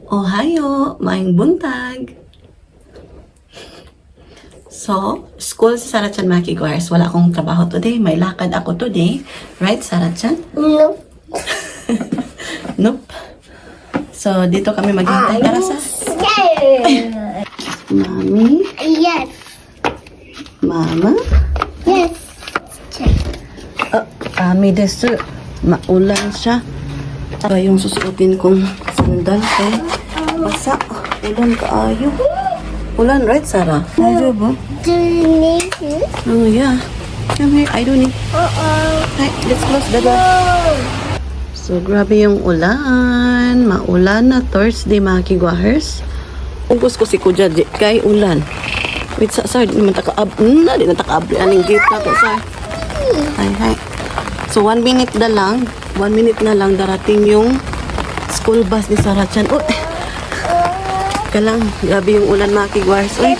Ohayo, maayong buntag. So, school sa Sarachan Makiguars. Wala akong trabaho today. May lakad ako today. Right, Sarachan? Nope. Nope. So, dito kami maghintay para sa Mami, Yes. Mama. Yes. Kami desu. Maulan siya. Para yung susuotin kong sandal kay basa. Ulan kaayo. Ulan, right, Sarah? Ayaw ba? Do you need it? Oh, yeah. Come here. I don't need. Hi, let's close the door. So, grabe yung ulan. Maulan na Thursday, mga kigwahers. Ugos ko si Kuya kay ulan. Wait, sir, di naman taka-ab. Di na taka-ab. Aning gate na to, sir. Hi. So, 1 minute na lang. 1 minute na lang darating yung school bus ni Sarachan. Oh, kalang, grabe yung ulan, mga kigwahers. Uy,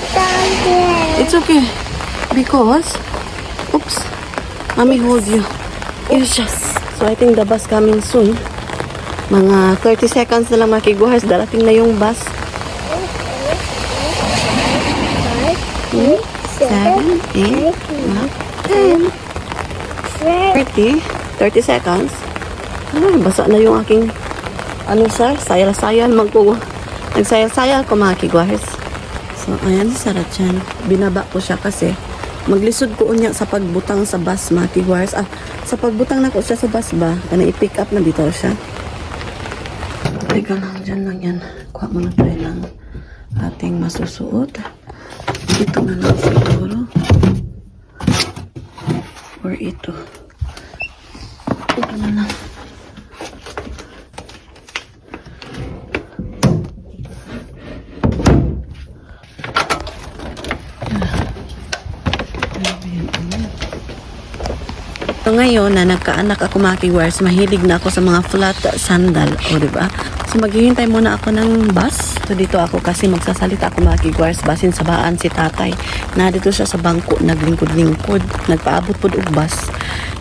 it's okay. Because, oops, mommy hold you. Yes, so I think the bus coming soon. Mga 30 seconds na lang, mga kigwahers. Darating na yung bus. 7, 8, 10, 30 seconds. Basa na yung aking sir, sayal-sayal nagsayal-sayal ko, mga kigwahers. So ayan si Sarachan, binaba ko siya kasi maglisod ko unya sa pagbutang sa bus, mga kigwahers. Sa pagbutang na ko siya sa bus ba, kana i-pick up na dito siya. Teka lang, dyan lang yan. Kuha muna tayo ng ating masusuot. Ito na lang siguro. Or ito. Ito na lang. So ngayon na nagkaanak ako, mga kigwahers, mahilig na ako sa mga flat sandal, o diba? So maghihintay muna ako ng bus. So dito ako kasi magsasalita ako, mga kigwahers, basin sabaan si tatay. Na dito siya sa bangko, naglingkod-lingkod, nagpaabot po og bus.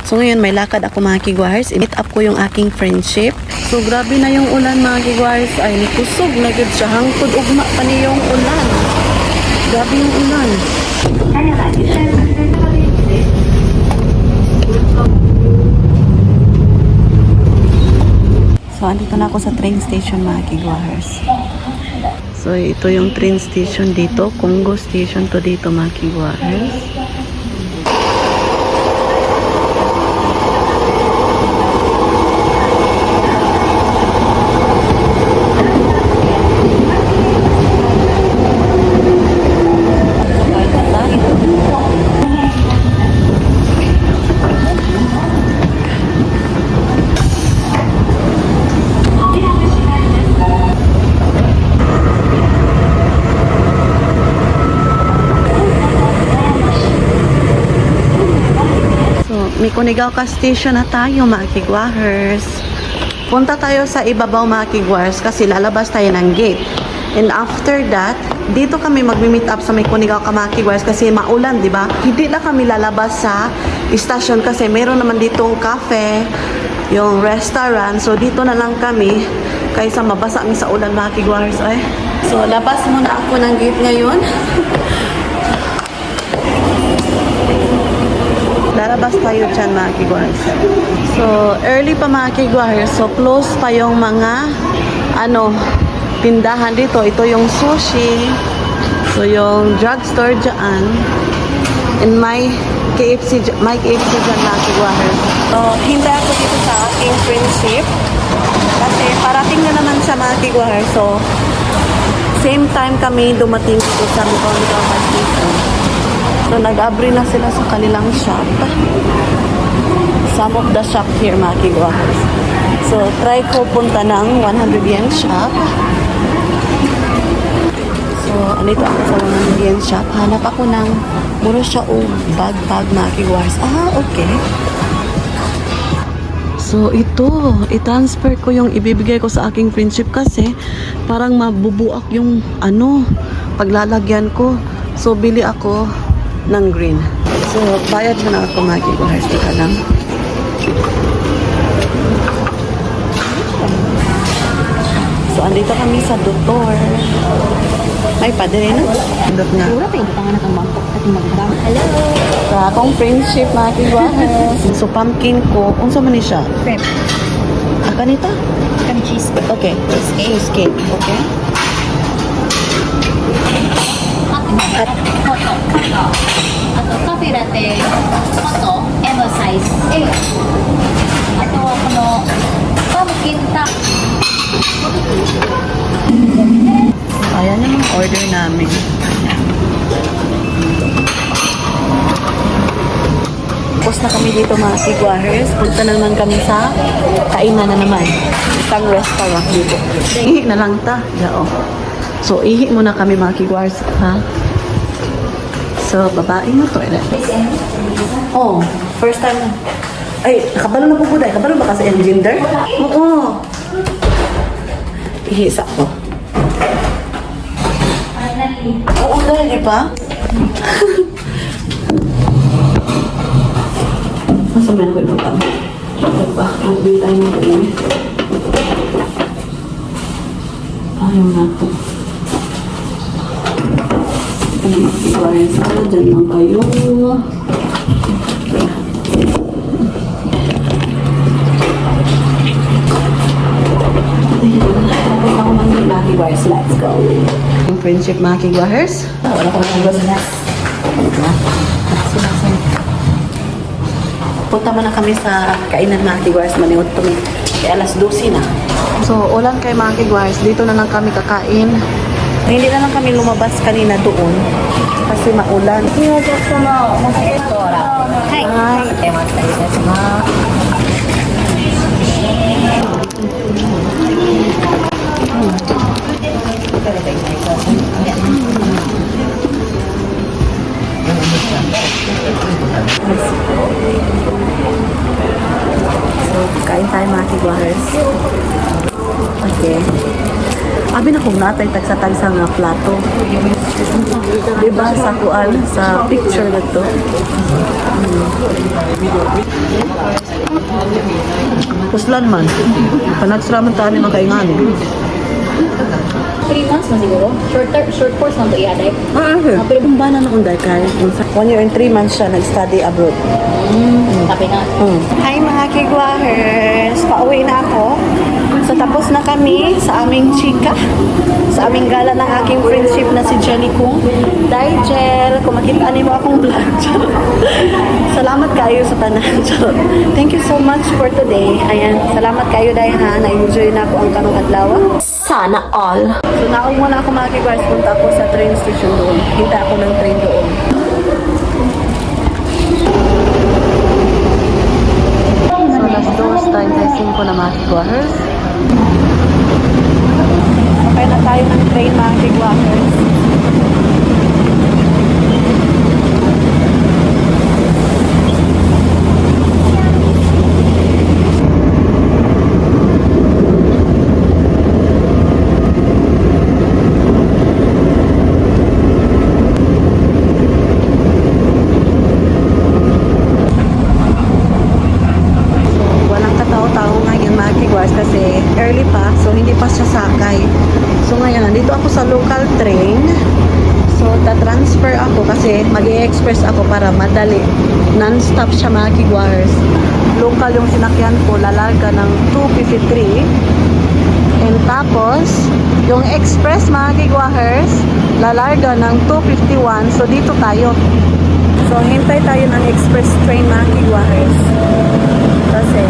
So ngayon may lakad ako, mga kigwahers, i-meet up ko yung aking friendship. So grabe na yung ulan, mga kigwahers, ay nikusog na gud siya, hangtod ugma pa ni yung ulan. Grabe yung ulan. So, andito na ako sa train station, mga kigwahers. So, ito yung train station dito. Congo Station to dito, mga kigwahers. Mikunigaoka Station na tayo, mga kigwahers. Punta tayo sa ibabaw, mga kigwahers, kasi lalabas tayo ng gate. And after that, dito kami magmi-meet up sa Mikunigaoka, mga kigwahers, kasi maulan, di ba? Hindi na kami lalabas sa station kasi meron naman ditong cafe, yung restaurant. So dito na lang kami kaysa mabasa kami sa ulan, mga kigwahers. So labas muna ako ng gate ngayon. Lalabas tayo dyan, mga kigwahers. So, early pa, mga kigwahers. So, close pa yung mga tindahan dito. Ito yung sushi. So, yung drugstore dyan. And may KFC dyan, mga kigwahers. So, hintay ako dito sa aking friendship. Kasi parating na naman siya, mga kigwahers. So, same time kami dumating dito sa Mikunigaoka Station. So, nag-abri na sila sa kanilang shop. Some of the shop here, mga kigwahers. So, try ko punta ng 100 yen shop. So, andito ako sa 100 yen shop. Hanap ako ng muro siya o bag, mga kigwahers. Okay. So, i-transfer ko yung ibibigay ko sa aking friendship kasi parang mabubuak yung paglalagyan ko. So, bili ako ng green. So, bayad mo na ako, mga kigwahers. Teka lang. So, andito kami sa doktor. Ay, padre na. Andot nga. Pura pa yung tangan na kang mangkok at magdang. Hello. Sa akong friendship, mga kigwahes. So, pumpkin ko. Unsa man ni siya? Prep. Kanita? Kang cheese. Okay. Cheesecake. Okay. At hoto. Ato, coffee latte. Hoto. M size. Ato, pumpkin tak. Ayan yung mga order namin. Tapos na kami dito mga kigwahers. Punta na naman kami sa kainan na naman. Isang restaurant dito. Ihi na lang ta. Yao. So, ihi muna kami mga kigwahers. Ha? So, babae na to. Oh, first time na. Ay, nakabalo na po po dahil. Kabalo ba kasi yung gender? Oo. Ihi sa ko. Oo, dahil di ba? Masa meron ko ito kami? Diba? Magbili tayo ng uwi. Ayaw na ito. Kaya sana dyan lang kayo. Let's go. Yung friendship mga kigwahers. Wala ko na punta mo na kami sa kainan mga kigwahers. Maniwag kami. Kaya alas 12 na. So, ulan kay mga kigwahers. Dito na lang kami kakain. Hindi na lang kami lumabas kanina doon. Kasi maulan. Hi. So, kain tayo mga kigwahers. Okay. Abi na kung natay tagsa-tagsa nga plato. Diba sa kuan, sa picture na to. Puslan man. Panagsaraman tayo ni makaingan. 3 months na siguro. Short course lang ito i-aday. Pero kung ba na akong dahil 1 year and 3 months siya nag-study abroad. Tapi na. Hi mga kigwahers! Pauwi na ako. So tapos na kami sa aming chika. Sa aming gala ng aking friendship na si Jenny Kung. Jel, kung makita mo akong vlog. Salamat kayo sa tanan. Thank you so much for today. Ayan, salamat kayo dahil ha. Na-enjoy na ako ang kanong adlaw. Sana all. So naong muna ako mga kigwahers. Punta ako sa train station doon. Hinta ako ng train doon. So, las 2:35 na mga kigwahers. Sakay na tayo ng train mga kigwahers. Kasi early pa, so hindi pa siya sakay. So ngayon, nandito ako sa local train. So ta-transfer ako kasi mag-i-express ako para madali. Non-stop siya mga kigwahers. Local yung sinakyan ko, lalarga ng 2:53. And tapos, yung express mga kigwahers, lalarga ng 2:51. So dito tayo. So hintay tayo ng express train mga kigwahers. Kasi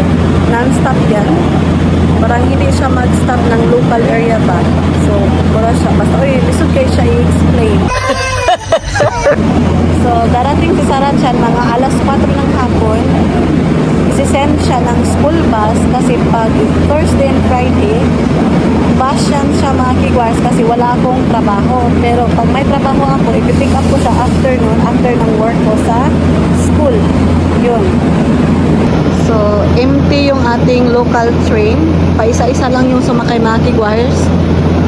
non-stop yan. Parang hindi siya mag-stop ng local area ba. So, pura siya. Basta, lisod kayo siya i-explain. So, darating si Sarah Chan, mga alas 4 ng hapon. Isi-send siya ng school bus kasi pag Thursday and Friday, bus yan siya mga kigwars kasi wala akong trabaho. Pero pag may trabaho ako, ipipick up ko sa afternoon, after ng work ko sa school. Yun. So, empty yung ating local train. Paisa-isa lang yung sumakay mga kigwires.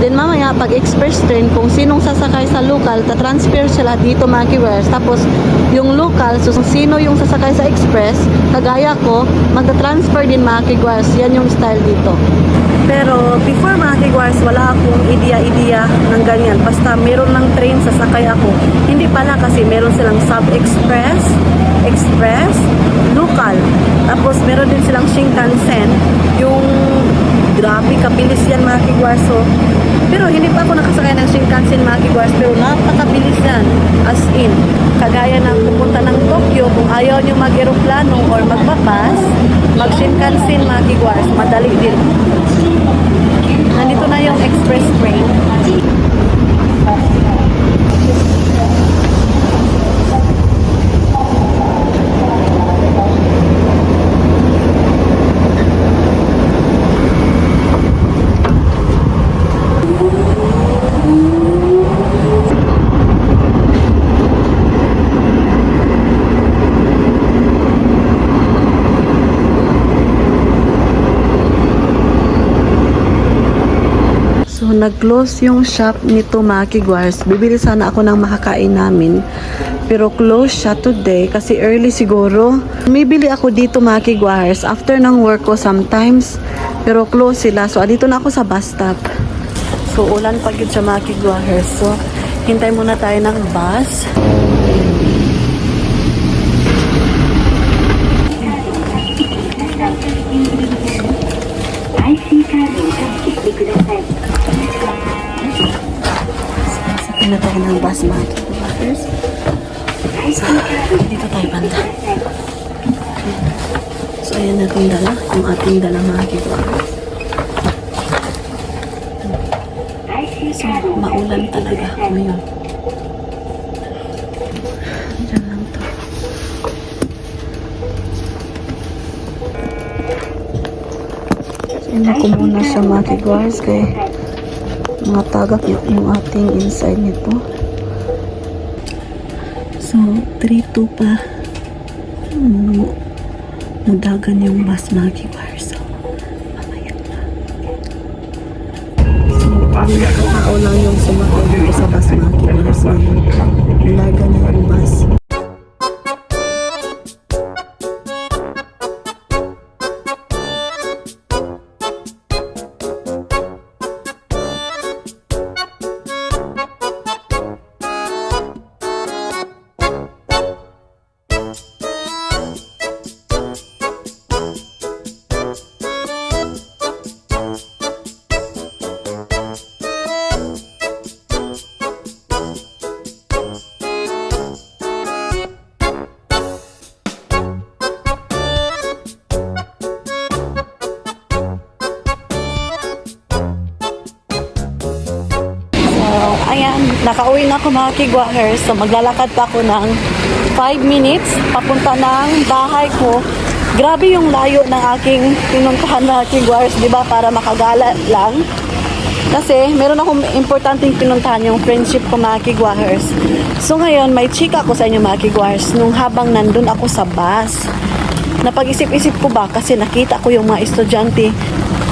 Then mamaya, nga, pag express train, kung sinong sasakay sa local, ta-transfer sila dito mga kiwers. Tapos, yung local, so kung sino yung sasakay sa express, kagaya ko, magta-transfer din mga kiwers. Yan yung style dito. Pero, before mga kiwers, wala akong idea ng ganyan. Basta meron ng train, sasakay ako. Hindi pala kasi meron silang sub-express, express, local. Tapos, meron din silang Shinkansen. Yung grabe, kabilis yan mga kigwarso. Pero hindi pa ako nakasakay ng Shinkansen mga kigwarso. Pero napakabilis yan. As in, kagaya ng pupunta ng Tokyo, kung ayaw nyo mag-aeroplano or magpapas, mag-Shinkansen mga kigwarso. Madali din. Nandito na yung express train. So, nag-close yung shop nito mga kigwars. Bibili sana ako ng makakain namin. Pero close siya today kasi early siguro. Bibili ako dito mga kigwars after ng work ko sometimes. Pero close sila. So, dito na ako sa bus stop. So, ulan pag yun siya mga kigwars. So, hintay muna tayo ng bus. Sakay na tayo ng bus mga kigwars. So, dito tayo banda. So, ayan natin dala. Yung ating dala mga kigwars. So, maulan talaga ngayon. Diyan lang to. So, ko muna siya mga kigwars kay mga tagak yung ating inside nito. So, 3-2 pa. Mudagan yung bus mga kigwars. So, mamaya na. So, tao lang yung sumakay dito sa bus mga kigwars. So, mudagan yung bus. Ayan, nakauwi na ako mga kigwahers. So, maglalakad pa ako ng 5 minutes papunta ng bahay ko. Grabe yung layo ng aking pinuntahan na kigwahers, di ba? Para makagala lang. Kasi, meron akong importanteng pinuntahan yung friendship ko mga kigwahers. So, ngayon, may chika ako sa inyo mga kigwahers nung habang nandun ako sa bus. Napag-isip-isip ko ba kasi nakita ko yung mga estudyante.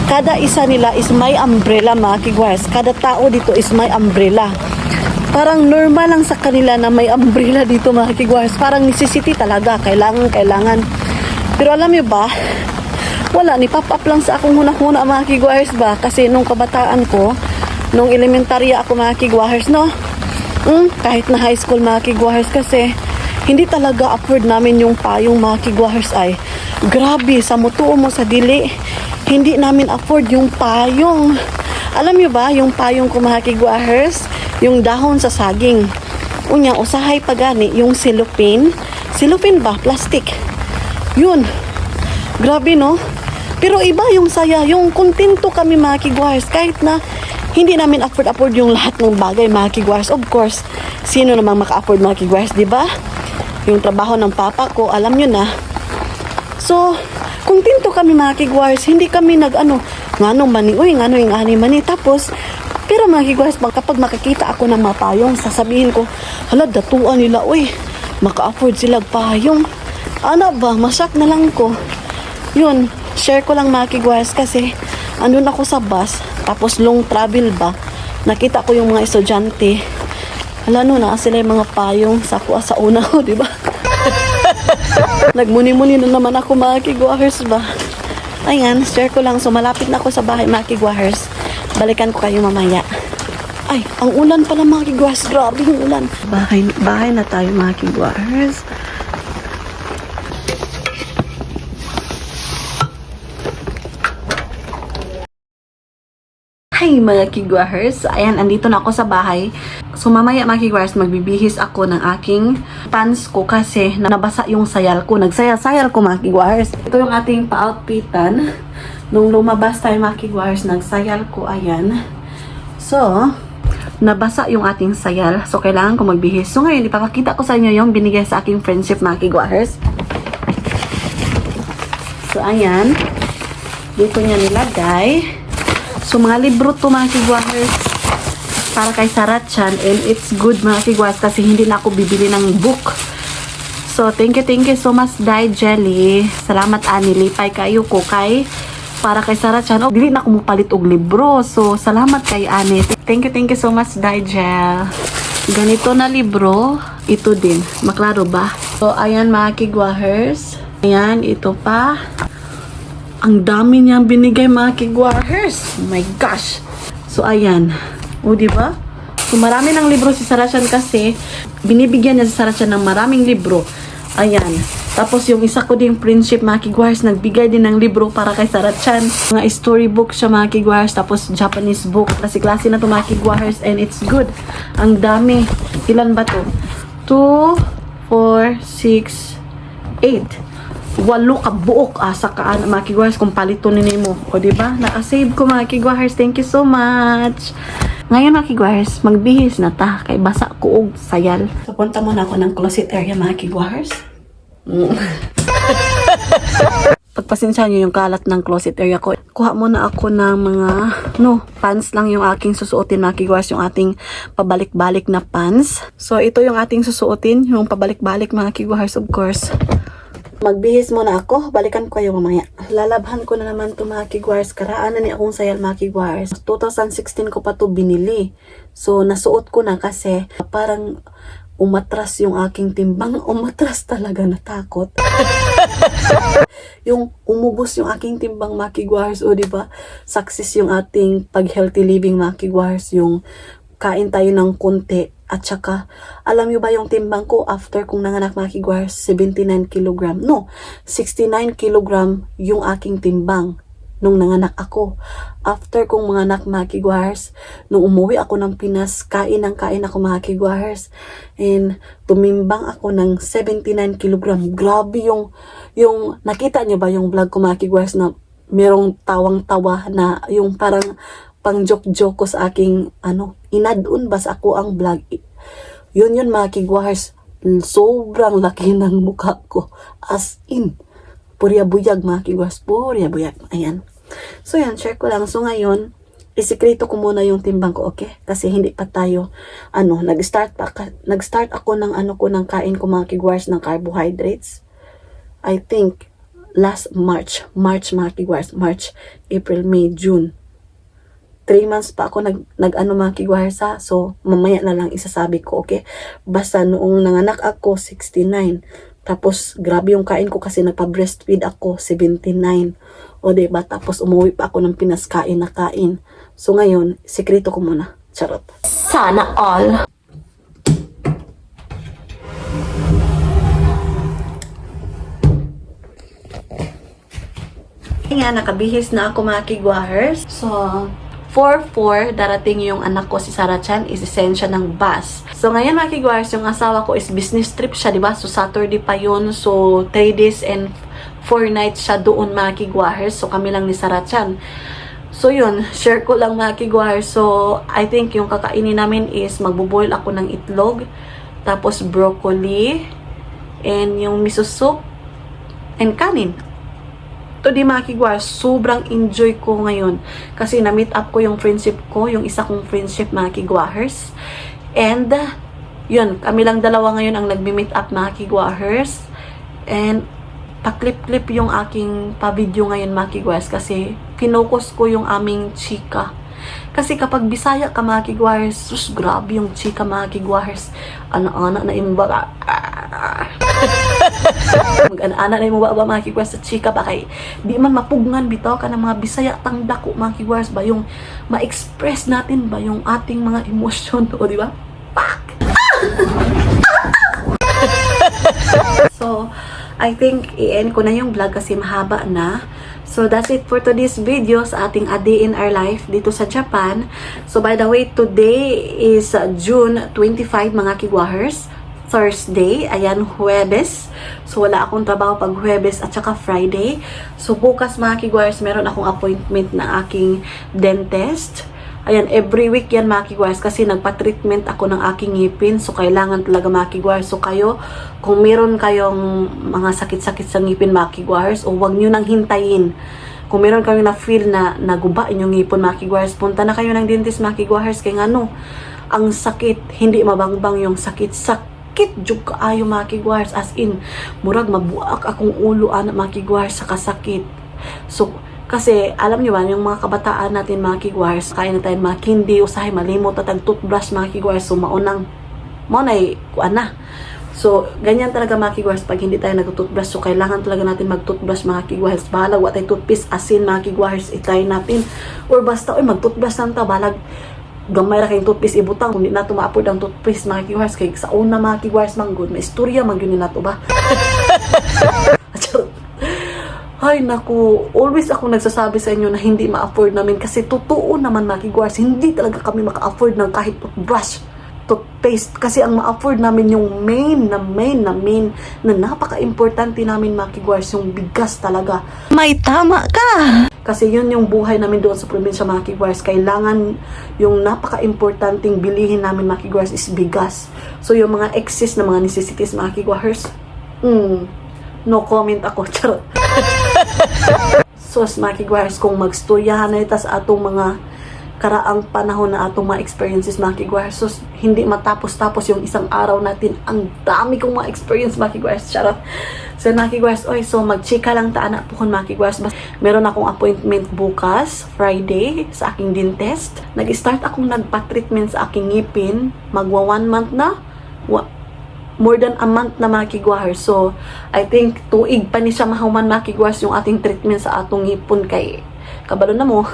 Kada isa nila is may umbrella mga kigwars. Kada tao dito is may umbrella. Parang normal lang sa kanila na may umbrella dito mga kigwars. Parang necessity talaga. Kailangan. Pero alam niyo ba, wala, ni pop up lang sa akong hunah-hunah mga kigwars ba. Kasi nung kabataan ko, nung elementarya ako mga kigwars, no? Kahit na high school mga kigwars kasi hindi talaga afford namin yung payong mga kigwars ay. Grabe, sa mutuo mo sa dili. Hindi namin afford yung payong. Alam nyo ba, yung payong ko mga kigwahers, yung dahon sa saging. Unya, usahay pa gani, yung cellophane. Cellophane ba? Plastic. Yun. Grabe, no? Pero iba yung saya, yung kontento kami mga kigwahers. Kahit na hindi namin afford yung lahat ng bagay mga kigwahers. Of course, sino namang maka-afford mga kigwahers, di ba? Yung trabaho ng papa ko, alam nyo na. So, kontento kami mga kigwars, hindi kami nag-ano, nganong mani, nganong yung ani mani. Tapos, pero mga kigwars, kapag makikita ako ng mapayong, sasabihin ko, hala, datuan nila, maka-afford sila payong. Ano ba, masak na lang ko. Yun, share ko lang mga kigwars kasi, andun ako sa bus, tapos long travel ba, nakita ko yung mga estudyante. Hala no, na sila yung mga payong sa kuha sa una ko, di ba? Nagmuni-muni na naman ako mga kigwahers ba. Ayan, share ko lang. So malapit na ako sa bahay mga kigwahers. Balikan ko kayo mamaya. Ay, ang ulan pala mga kigwahers. Grabe yung ulan. Bahay na tayo mga kigwahers. Hi mga kigwahers! Ayan, andito na ako sa bahay. So mamaya mga kigwahers, magbibihis ako ng aking pants ko kasi nabasa yung sayal ko. Nagsayal-sayal ko mga kigwahers. Ito yung ating pa-outfitan. Nung lumabas tayo mga kigwahers, nagsayal ko. Ayan. So, nabasa yung ating sayal. So, kailangan ko magbihis. So ngayon, ipapakita ko sa inyo yung binigay sa aking friendship mga kigwahers. So, ayan. Dito niya nilagay. So, mga libro to mga kigwahers para kay Sarachan, and it's good mga kigwahers kasi hindi na ako bibili ng book. So, thank you so much, Dai Jelly. Salamat, ani. Lipay kayo ko kay para kay Sarachan. Oh, dili na ako mupalit og libro. So, salamat kay ani. Thank you so much, Dai Jel. Ganito na libro. Ito din. Maklaro ba? So, ayan mga kigwahers. Ayan, ito pa. Ang dami niyang binigay mga kigwahers. Oh my gosh. So, ayan. O, diba? So, marami ng libro si Sarachan kasi binibigyan niya si Sarachan ng maraming libro. Ayan. Tapos, yung isa ko ding friendship mga kigwahers, nagbigay din ng libro para kay Sarachan. Mga storybook siya mga kigwahers. Tapos, Japanese book. Klase-klase na to mga kigwahers and it's good. Ang dami. Ilan ba to? 2, 4, 6, 8. 8 ka buok sa kaan mga kigwahers kung palito ni mo. O diba? Nakasave ko mga kigwahers. Thank you so much. Ngayon mga kigwahers, magbihis na ta. Kay basa ko og sayal. So punta muna ako ng closet area mga kigwahers. Pagpasensya nyo yung kalat ng closet area ko. Kuha muna ako ng mga pants lang yung aking susuotin mga kigwahers. Yung ating pabalik-balik na pants. So ito yung ating susuotin. Yung pabalik-balik mga kigwahers of course. Magbihis muna ako. Balikan ko kayo mamaya. Lalabhan ko na naman to mga kigwahers. Karaan na ni akong sayal mga kigwahers. 2016 ko pa to binili. So, nasuot ko na kasi parang umatras yung aking timbang. Umatras talaga, natakot. Yung umubos yung aking timbang mga kigwahers. O, diba? Success yung ating pag-healthy living mga kigwahers. Yung kain tayo ng konti. At saka, alam nyo ba yung timbang ko after kong nanganak mga kigwahers, 79 kilogram. No, 69 kilogram yung aking timbang nung nanganak ako. After kong manganak mga kigwahers, nung umuwi ako ng Pinas, kain ako mga kigwahers. And tumimbang ako ng 79 kilogram. Grabe yung nakita nyo ba yung vlog ko mga kigwahers na merong tawang-tawa na yung parang pang joke-joke ko sa aking inadun ba sa ako ang vlog. Yun mga kigwahers, sobrang laki ng mukha ko. As in, purya buyag mga kigwahers, purya buyag. Ayan. So yan, share ko lang. So ngayon, isikreto ko muna yung timbang ko, okay? Kasi hindi pa tayo, nag-start ako ng ng kain ko mga kigwahers ng carbohydrates. I think, last March mga kigwahers, March, April, May, June. 3 months pa ako nag mga kigwahers ha. So, mamaya na lang isasabi ko, okay? Basta noong nanganak ako, 69. Tapos, grabe yung kain ko kasi nagpa-breastfeed ako, 79. O, diba? Tapos, umuwi pa ako ng Pinas, kain na kain. So, ngayon, sekreto ko muna. Charot. Sana all. Nga, nakabihis na ako mga kigwahers. So, 4-4, darating yung anak ko si Sarachan, isisend siya ng bus. So, ngayon mga kigwahers, yung asawa ko is business trip siya, diba? So, Saturday pa yun. So, 3 days and 4 nights siya doon mga kigwahers. So, kami lang ni Sarachan. So, yun, share ko lang mga kigwahers. So, I think yung kakainin namin is magbuboil ako ng itlog, tapos broccoli, and yung miso soup, and kanin. To di mga kigwahers, sobrang enjoy ko ngayon. Kasi na-meet up ko yung friendship ko, yung isa kong friendship mga kigwahers. And, yun, kami lang dalawa ngayon ang nagmi-meet up mga kigwahers. And, paklip-klip yung aking pa-video ngayon mga kigwahers kasi finokus ko yung aming chika. Kasi kapag Bisaya ka mga kigwahers, sus, grabe yung chika mga kigwahers. Anak-anak na yung baka. Mag-anak na yung baka mga kigwahers sa chika ba kay di man mapugnan bitaw ka ng mga Bisaya tang dako mga kigwahers ba yung ma-express natin ba yung ating mga emosyon o di ba? Pak! So, I think i-end ko na yung vlog kasi mahaba na. So, that's it for today's video sa ating A Day in Our Life dito sa Japan. So, by the way, today is June 25 mga kigwahers. Thursday, ayan, Huwebes. So, wala akong trabaho pag Huwebes at saka Friday. So, bukas mga kigwahers, meron akong appointment na aking dentist. Ayan, every week yan mga kigwahers kasi nagpa-treatment ako ng aking ngipin. So, kailangan talaga mga kigwahers. So, kayo, kung meron kayong mga sakit-sakit sa ngipin mga kigwahers, o wag nyo nang hintayin. Kung meron kayong na-feel na naguba inyong ngipon mga kigwahers, punta na kayo ng dentist mga kigwahers. Kaya nga no, ang sakit, hindi mabangbang yung sakit jug kaayo mga kigwahers. As in, murag mabuak akong ulo anak mga kigwahers sa kasakit. So, kasi, alam nyo ba, yung mga kabataan natin, mga kigwahers, kaya na tayo mga kindi, usahay, malimot, at toothbrush, mga kigwahers, so maunang, maunay, kuan na. So, ganyan talaga, mga kigwahers, pag hindi tayo nag-toothbrush, so kailangan talaga natin mag-toothbrush, mga kigwahers, bahalag, what ay toothpaste, asin, mga kigwahers, itry natin, or basta, oy, mag-toothbrush lang ta, bahalag, gamay ra kayong toothpaste ibutang, kung di na tumaapod ang toothpaste, mga kigwahers, kay sa una, mga kigwahers, manggod, may istorya, magyun na to ba? Ay, naku, always ako nagsasabi sa inyo na hindi ma-afford namin kasi totoo naman mga kigwahers, hindi talaga kami maka-afford ng kahit toothbrush, toothpaste, kasi ang ma-afford namin yung main na napaka-importante namin mga kigwahers, yung bigas talaga. May tama ka! Kasi yun yung buhay namin doon sa probinsya mga kigwahers, kailangan yung napaka-importanting bilihin namin mga kigwahers is bigas. So yung mga excess na mga necessities mga kigwahers, no comment ako, charot. So, mga kigwahers, kung magstoryahan na ito sa atong mga karaang panahon na atong mga experiences, mga kigwahers, so, hindi matapos-tapos yung isang araw natin. Ang dami kong mga experience, mga kigwahers, charot. So, mga kigwahers, oy, so, magchika lang ta anak po kung mga kigwahers. Meron akong appointment bukas, Friday, sa aking dentist. Nag-start akong nagpa-treatment sa aking ngipin. Magwa 1 month na. More than a month na mga kigwahers. So, I think tuig pa ni siya mahuman mga kigwahers yung ating treatment sa atong ngipon kay kabalo na mo.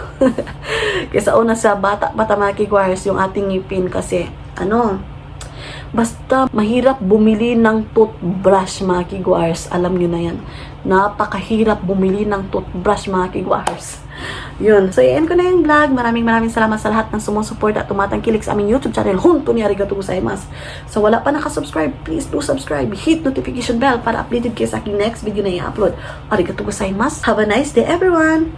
Kaysa una sa bata mga kigwahers yung ating ngipin kasi basta mahirap bumili ng toothbrush mga kigwahers. Alam nyo na yan. Napakahirap bumili ng toothbrush mga kigwahers. Yun. So, i-end ko na yung vlog. Maraming salamat sa lahat ng sumusupport at tumatangkilik sa aming YouTube channel. Honto ni arigatou gozaimasu. So, wala pa nakasubscribe, please do subscribe. Hit notification bell para updated kayo sa aking next video na i-upload. Arigatou gozaimasu. Have a nice day, everyone.